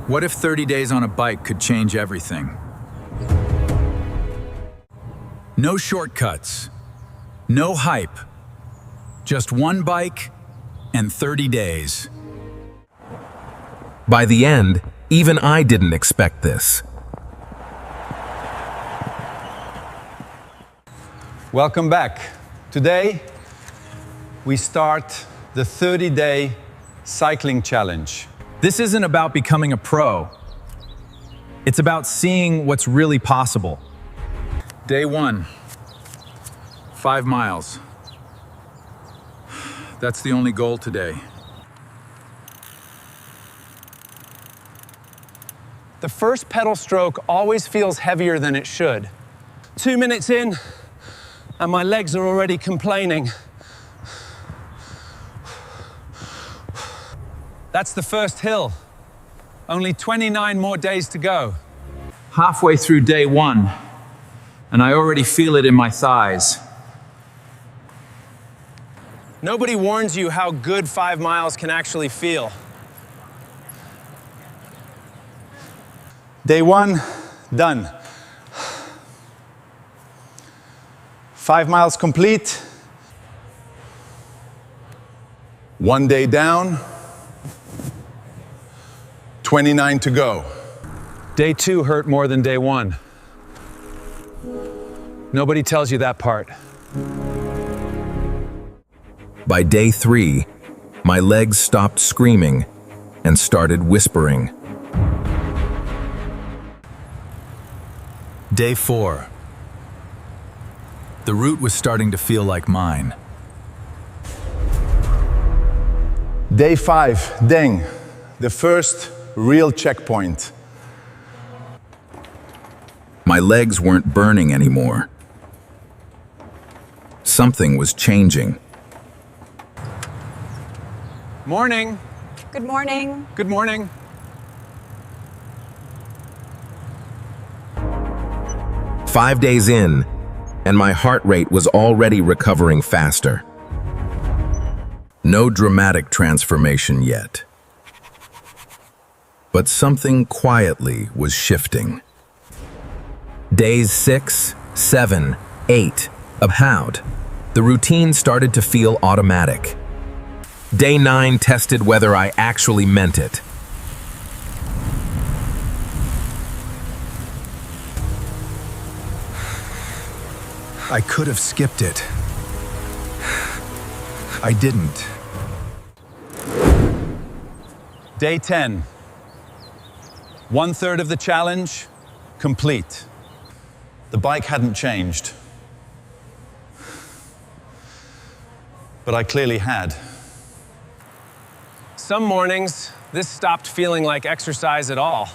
What if 30 days on a bike could change everything? No shortcuts, no hype, just one bike and 30 days. By the end, even I didn't expect this. Welcome back. Today, we start the 30-day cycling challenge. This isn't about becoming a pro. It's about seeing what's really possible. Day 1, 5 miles. That's the only goal today. The first pedal stroke always feels heavier than it should. 2 minutes in, and my legs are already complaining. That's the first hill. Only 29 more days to go. Halfway through day 1, and I already feel it in my thighs. Nobody warns you how good 5 miles can actually feel. Day 1, done. 5 miles complete. 1 day down. 29 to go. Day 2 hurt more than day 1. Nobody tells you that part. By day 3, my legs stopped screaming and started whispering. Day 4. The route was starting to feel like mine. Day 5, dang, the first real checkpoint. My legs weren't burning anymore. Something was changing. Morning. Good morning. Good morning. Five days in, and my heart rate was already recovering faster. No dramatic transformation yet. But something quietly was shifting. Days 6, 7, 8 about. The routine started to feel automatic. Day 9 tested whether I actually meant it. I could have skipped it. I didn't. Day 10. 1/3 of the challenge complete. The bike hadn't changed, but I clearly had. Some mornings, this stopped feeling like exercise at all.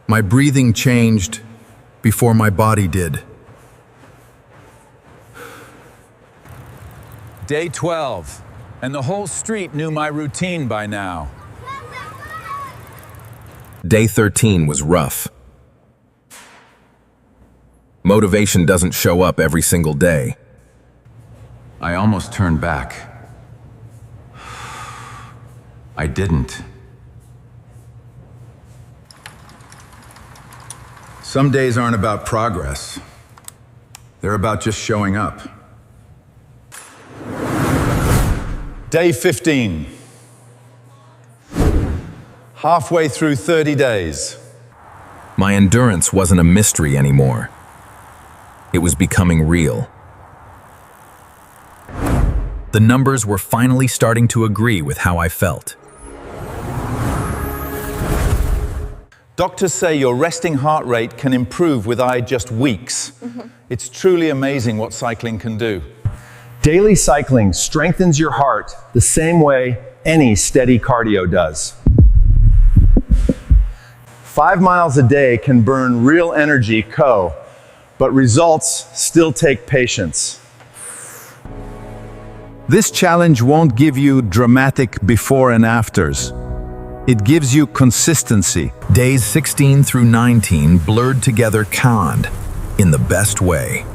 My breathing changed before my body did. Day 12, and the whole street knew my routine by now. Day 13 was rough. Motivation doesn't show up every single day. I almost turned back. I didn't. Some days aren't about progress. They're about just showing up. Day 15. Halfway through 30 days. My endurance wasn't a mystery anymore. It was becoming real. The numbers were finally starting to agree with how I felt. Doctors say your resting heart rate can improve within just weeks. It's truly amazing what cycling can do. Daily cycling strengthens your heart the same way any steady cardio does. 5 miles a day can burn real energy, but results still take patience. This challenge won't give you dramatic before and afters. It gives you consistency. Days 16 through 19 blurred together in the best way.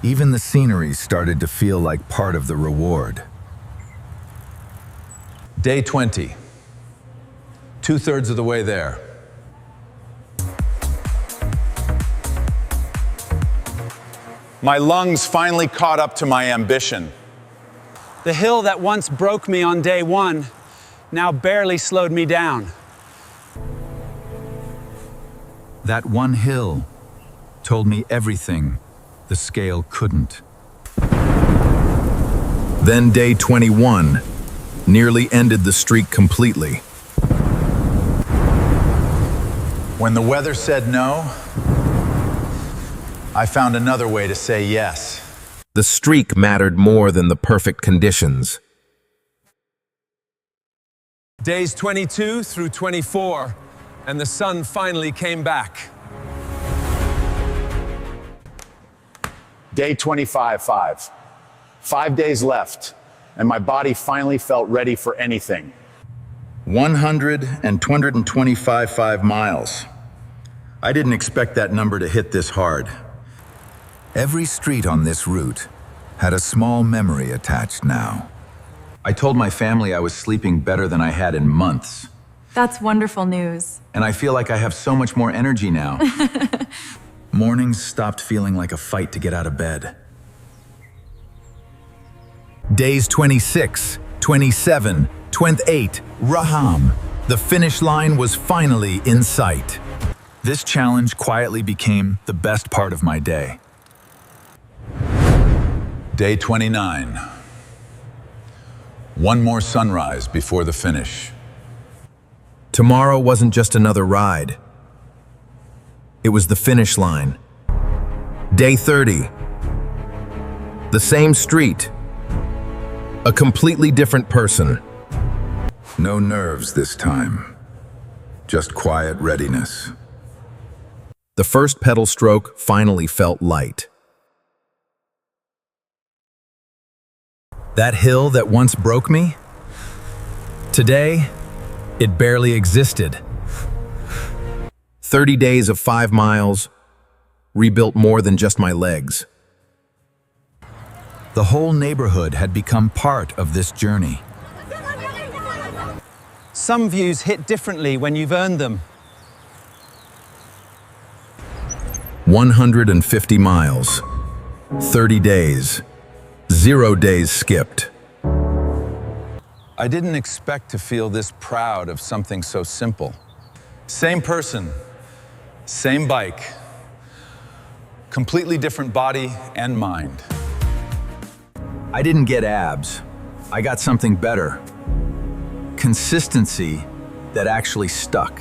Even the scenery started to feel like part of the reward. Day 20. 2/3 of the way there. My lungs finally caught up to my ambition. The hill that once broke me on day one now barely slowed me down. That one hill told me everything the scale couldn't. Then day 21 nearly ended the streak completely. When the weather said no, I found another way to say yes. The streak mattered more than the perfect conditions. Days 22 through 24, and the sun finally came back. Day 25-5. 5 days left, and my body finally felt ready for anything. 100 and 225.5 miles. I didn't expect that number to hit this hard. Every street on this route had a small memory attached now. I told my family I was sleeping better than I had in months. That's wonderful news. And I feel like I have so much more energy now. Mornings stopped feeling like a fight to get out of bed. Days 26, 27, 28, Raham. The finish line was finally in sight. This challenge quietly became the best part of my day. Day 29. One more sunrise before the finish. Tomorrow wasn't just another ride. It was the finish line. Day 30. The same street. A completely different person. No nerves this time. Just quiet readiness. The first pedal stroke finally felt light. That hill that once broke me? Today, it barely existed. 30 days of 5 miles rebuilt more than just my legs. The whole neighborhood had become part of this journey. Some views hit differently when you've earned them. 150 miles, 30 days, 0 days skipped. I didn't expect to feel this proud of something so simple. Same person, same bike, completely different body and mind. I didn't get abs. I got something better. Consistency that actually stuck.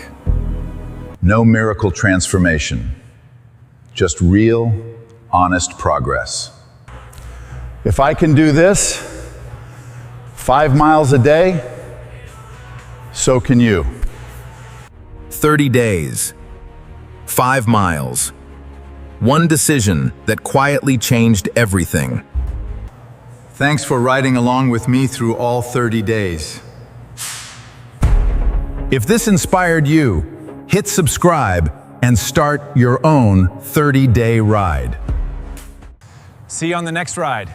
No miracle transformation. Just real, honest progress. If I can do this 5 miles a day, so can you. 30 days, 5 miles, one decision that quietly changed everything. Thanks for riding along with me through all 30 days. If this inspired you, hit subscribe and start your own 30-day ride. See you on the next ride.